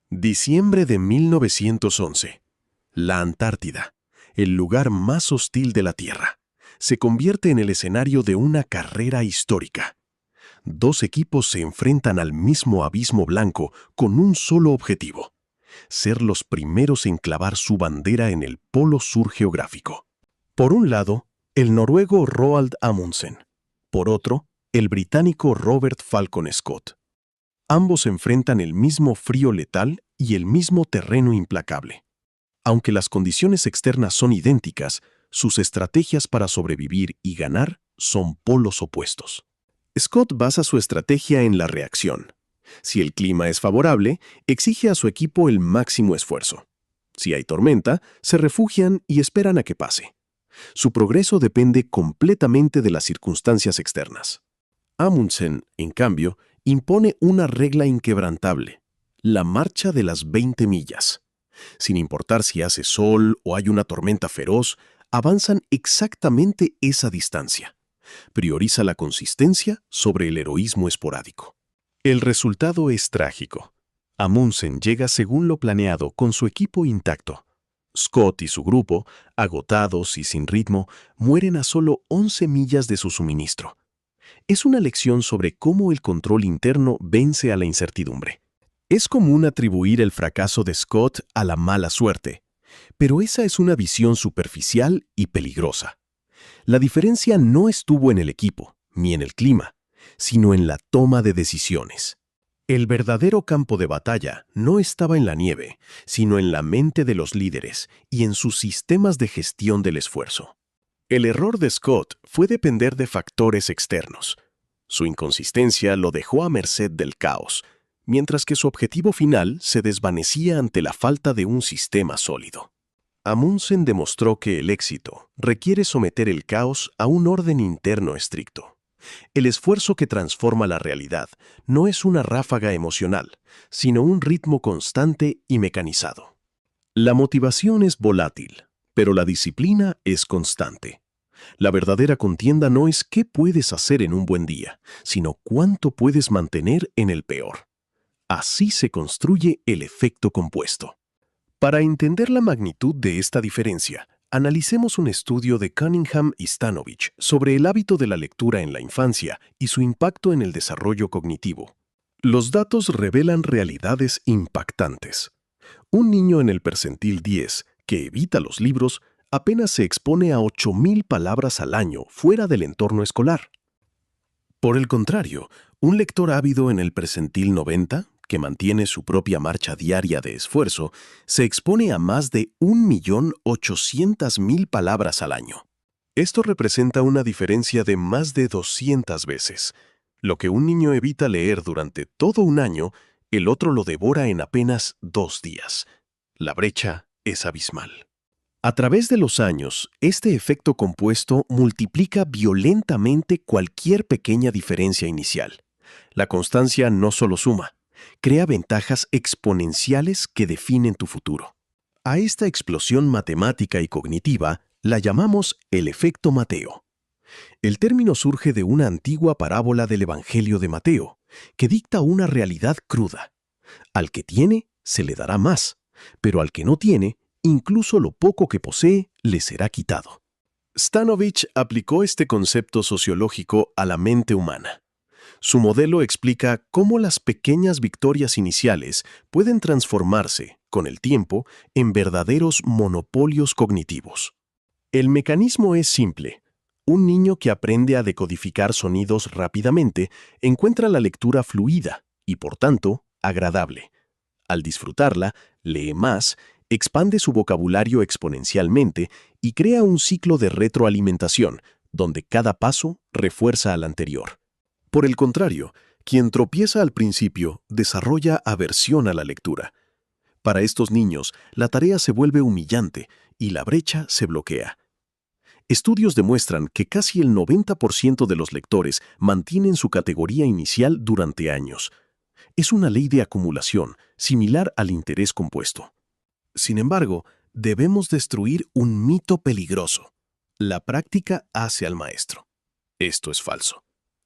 Diciembre de 1911. La Antártida, el lugar más hostil de la Tierra, se convierte en el escenario de una carrera histórica. Dos equipos se enfrentan al mismo abismo blanco con un solo objetivo: ser los primeros en clavar su bandera en el polo sur geográfico. Por un lado, el noruego Roald Amundsen. Por otro, el británico Robert Falcon Scott. Ambos enfrentan el mismo frío letal y el mismo terreno implacable. Aunque las condiciones externas son idénticas, sus estrategias para sobrevivir y ganar son polos opuestos. Scott basa su estrategia en la reacción. Si el clima es favorable, exige a su equipo el máximo esfuerzo. Si hay tormenta, se refugian y esperan a que pase. Su progreso depende completamente de las circunstancias externas. Amundsen, en cambio, impone una regla inquebrantable: la marcha de las 20 millas. Sin importar si hace sol o hay una tormenta feroz, avanzan exactamente esa distancia. Prioriza la consistencia sobre el heroísmo esporádico. El resultado es trágico. Amundsen llega según lo planeado con su equipo intacto. Scott y su grupo, agotados y sin ritmo, mueren a solo 11 millas de su suministro. Es una lección sobre cómo el control interno vence a la incertidumbre. Es común atribuir el fracaso de Scott a la mala suerte, pero esa es una visión superficial y peligrosa. La diferencia no estuvo en el equipo, ni en el clima, sino en la toma de decisiones. El verdadero campo de batalla no estaba en la nieve, sino en la mente de los líderes y en sus sistemas de gestión del esfuerzo. El error de Scott fue depender de factores externos. Su inconsistencia lo dejó a merced del caos, mientras que su objetivo final se desvanecía ante la falta de un sistema sólido. Amundsen demostró que el éxito requiere someter el caos a un orden interno estricto. El esfuerzo que transforma la realidad no es una ráfaga emocional, sino un ritmo constante y mecanizado. La motivación es volátil, pero la disciplina es constante. La verdadera contienda no es qué puedes hacer en un buen día, sino cuánto puedes mantener en el peor. Así se construye el efecto compuesto. Para entender la magnitud de esta diferencia, analicemos un estudio de Cunningham y Stanovich sobre el hábito de la lectura en la infancia y su impacto en el desarrollo cognitivo. Los datos revelan realidades impactantes. Un niño en el percentil 10, que evita los libros, apenas se expone a 8,000 palabras al año fuera del entorno escolar. Por el contrario, un lector ávido en el percentil 90, que mantiene su propia marcha diaria de esfuerzo, se expone a más de 1,800,000 palabras al año. Esto representa una diferencia de más de 200 veces. Lo que un niño evita leer durante todo un año, el otro lo devora en apenas 2 días. La brecha es abismal. A través de los años, este efecto compuesto multiplica violentamente cualquier pequeña diferencia inicial. La constancia no solo suma, crea ventajas exponenciales que definen tu futuro. A esta explosión matemática y cognitiva la llamamos el efecto Mateo. El término surge de una antigua parábola del Evangelio de Mateo, que dicta una realidad cruda. Al que tiene, se le dará más, pero al que no tiene, incluso lo poco que posee le será quitado. Stanovich aplicó este concepto sociológico a la mente humana. Su modelo explica cómo las pequeñas victorias iniciales pueden transformarse, con el tiempo, en verdaderos monopolios cognitivos. El mecanismo es simple. Un niño que aprende a decodificar sonidos rápidamente encuentra la lectura fluida y, por tanto, agradable. Al disfrutarla, lee más, expande su vocabulario exponencialmente y crea un ciclo de retroalimentación, donde cada paso refuerza al anterior. Por el contrario, quien tropieza al principio desarrolla aversión a la lectura. Para estos niños, la tarea se vuelve humillante y la brecha se bloquea. Estudios demuestran que casi el 90% de los lectores mantienen su categoría inicial durante años. Es una ley de acumulación, similar al interés compuesto. Sin embargo, debemos destruir un mito peligroso. La práctica hace al maestro. Esto es falso.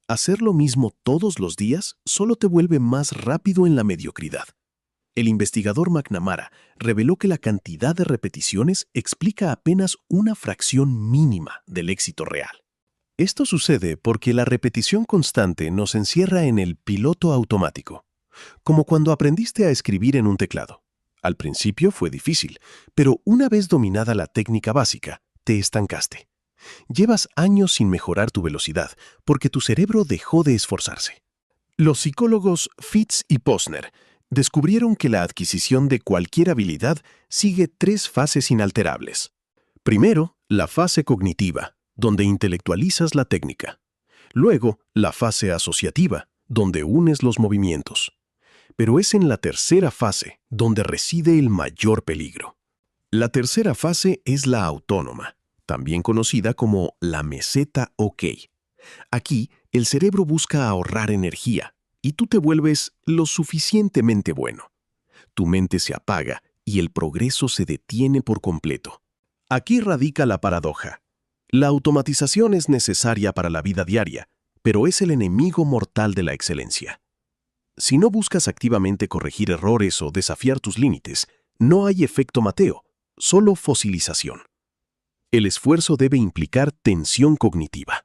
Hacer lo mismo todos los días solo te vuelve más rápido en la mediocridad. El investigador McNamara reveló que la cantidad de repeticiones explica apenas una fracción mínima del éxito real. Esto sucede porque la repetición constante nos encierra en el piloto automático, como cuando aprendiste a escribir en un teclado. Al principio fue difícil, pero una vez dominada la técnica básica, te estancaste. Llevas años sin mejorar tu velocidad porque tu cerebro dejó de esforzarse. Los psicólogos Fitz y Posner descubrieron que la adquisición de cualquier habilidad sigue 3 fases inalterables. Primero, la fase cognitiva, donde intelectualizas la técnica. Luego, la fase asociativa, donde unes los movimientos. Pero es en la tercera fase donde reside el mayor peligro. La tercera fase es la autónoma, también conocida como la meseta OK. Aquí, el cerebro busca ahorrar energía y tú te vuelves lo suficientemente bueno. Tu mente se apaga y el progreso se detiene por completo. Aquí radica la paradoja. La automatización es necesaria para la vida diaria, pero es el enemigo mortal de la excelencia. Si no buscas activamente corregir errores o desafiar tus límites, no hay efecto Mateo, solo fosilización. El esfuerzo debe implicar tensión cognitiva.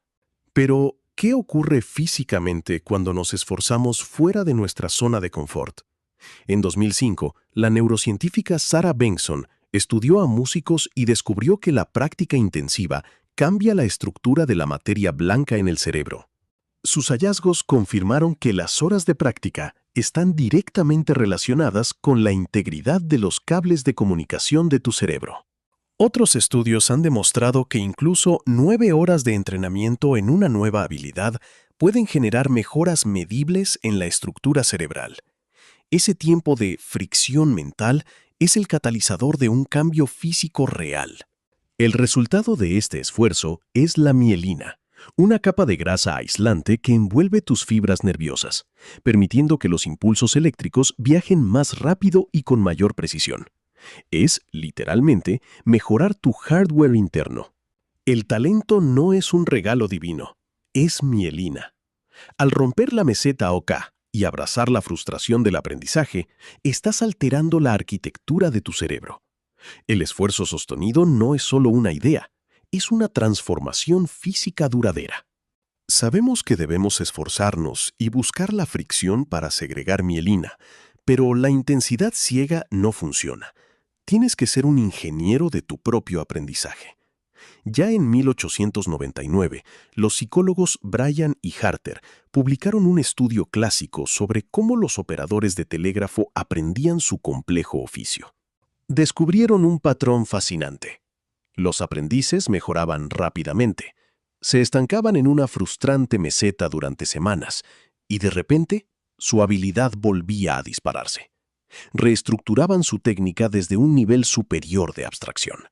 Pero, ¿qué ocurre físicamente cuando nos esforzamos fuera de nuestra zona de confort? En 2005, la neurocientífica Sarah Benson estudió a músicos y descubrió que la práctica intensiva cambia la estructura de la materia blanca en el cerebro. Sus hallazgos confirmaron que las horas de práctica están directamente relacionadas con la integridad de los cables de comunicación de tu cerebro. Otros estudios han demostrado que incluso 9 horas de entrenamiento en una nueva habilidad pueden generar mejoras medibles en la estructura cerebral. Ese tiempo de fricción mental es el catalizador de un cambio físico real. El resultado de este esfuerzo es la mielina, una capa de grasa aislante que envuelve tus fibras nerviosas, permitiendo que los impulsos eléctricos viajen más rápido y con mayor precisión. Es, literalmente, mejorar tu hardware interno. El talento no es un regalo divino, es mielina. Al romper la meseta OK y abrazar la frustración del aprendizaje, estás alterando la arquitectura de tu cerebro. El esfuerzo sostenido no es solo una idea, es una transformación física duradera. Sabemos que debemos esforzarnos y buscar la fricción para segregar mielina, pero la intensidad ciega no funciona. Tienes que ser un ingeniero de tu propio aprendizaje. Ya en 1899, los psicólogos Bryan y Harter publicaron un estudio clásico sobre cómo los operadores de telégrafo aprendían su complejo oficio. Descubrieron un patrón fascinante. Los aprendices mejoraban rápidamente, se estancaban en una frustrante meseta durante semanas y de repente su habilidad volvía a dispararse. Reestructuraban su técnica desde un nivel superior de abstracción.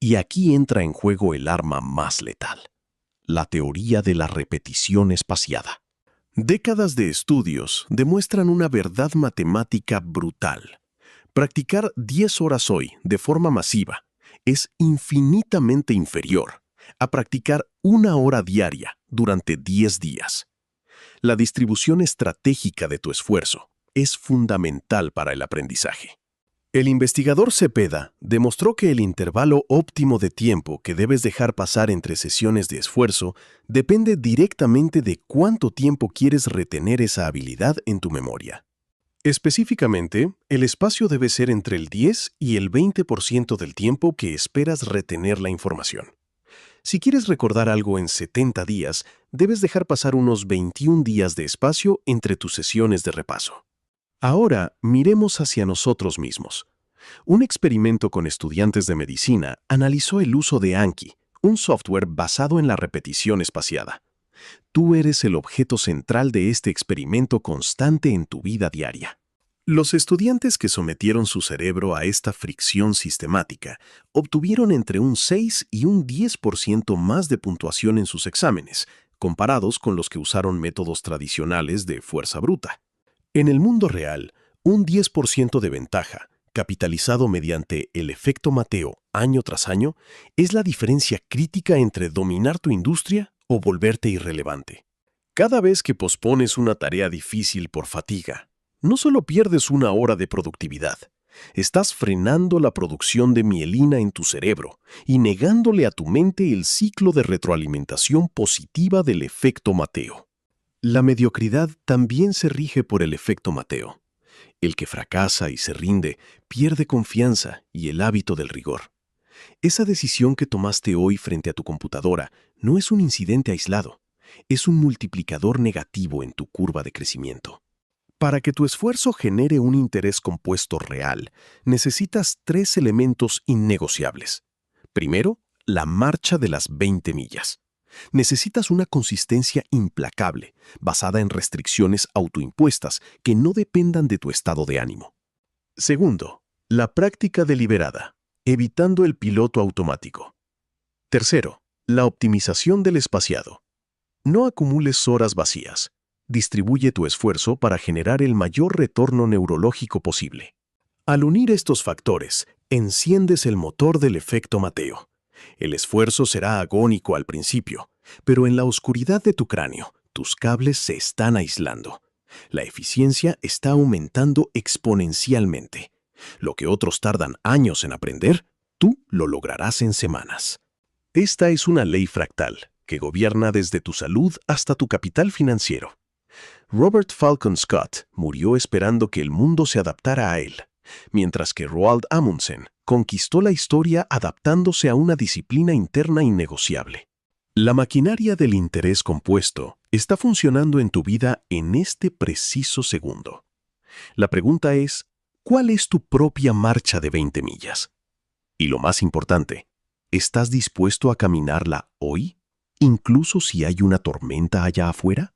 Y aquí entra en juego el arma más letal, la teoría de la repetición espaciada. Décadas de estudios demuestran una verdad matemática brutal. Practicar 10 horas hoy de forma masiva es infinitamente inferior a practicar 1 hora diaria durante 10 días. La distribución estratégica de tu esfuerzo es fundamental para el aprendizaje. El investigador Cepeda demostró que el intervalo óptimo de tiempo que debes dejar pasar entre sesiones de esfuerzo depende directamente de cuánto tiempo quieres retener esa habilidad en tu memoria. Específicamente, el espacio debe ser entre el 10 y el 20% del tiempo que esperas retener la información. Si quieres recordar algo en 70 días, debes dejar pasar unos 21 días de espacio entre tus sesiones de repaso. Ahora, miremos hacia nosotros mismos. Un experimento con estudiantes de medicina analizó el uso de Anki, un software basado en la repetición espaciada. Tú eres el objeto central de este experimento constante en tu vida diaria. Los estudiantes que sometieron su cerebro a esta fricción sistemática obtuvieron entre un 6 y un 10% más de puntuación en sus exámenes, comparados con los que usaron métodos tradicionales de fuerza bruta. En el mundo real, un 10% de ventaja, capitalizado mediante el efecto Mateo año tras año, es la diferencia crítica entre dominar tu industria o volverte irrelevante. Cada vez que pospones una tarea difícil por fatiga, no solo pierdes una hora de productividad, estás frenando la producción de mielina en tu cerebro y negándole a tu mente el ciclo de retroalimentación positiva del efecto Mateo. La mediocridad también se rige por el efecto Mateo. El que fracasa y se rinde pierde confianza y el hábito del rigor. Esa decisión que tomaste hoy frente a tu computadora no es un incidente aislado, es un multiplicador negativo en tu curva de crecimiento. Para que tu esfuerzo genere un interés compuesto real, necesitas 3 elementos innegociables. Primero, la marcha de las 20 millas. Necesitas una consistencia implacable, basada en restricciones autoimpuestas que no dependan de tu estado de ánimo. Segundo, la práctica deliberada, evitando el piloto automático. Tercero, la optimización del espaciado. No acumules horas vacías. Distribuye tu esfuerzo para generar el mayor retorno neurológico posible. Al unir estos factores, enciendes el motor del efecto Mateo. El esfuerzo será agónico al principio, pero en la oscuridad de tu cráneo, tus cables se están aislando. La eficiencia está aumentando exponencialmente. Lo que otros tardan años en aprender, tú lo lograrás en semanas. Esta es una ley fractal que gobierna desde tu salud hasta tu capital financiero. Robert Falcon Scott murió esperando que el mundo se adaptara a él, mientras que Roald Amundsen conquistó la historia adaptándose a una disciplina interna innegociable. La maquinaria del interés compuesto está funcionando en tu vida en este preciso segundo. La pregunta es, ¿cuál es tu propia marcha de 20 millas? Y lo más importante, ¿estás dispuesto a caminarla hoy, incluso si hay una tormenta allá afuera?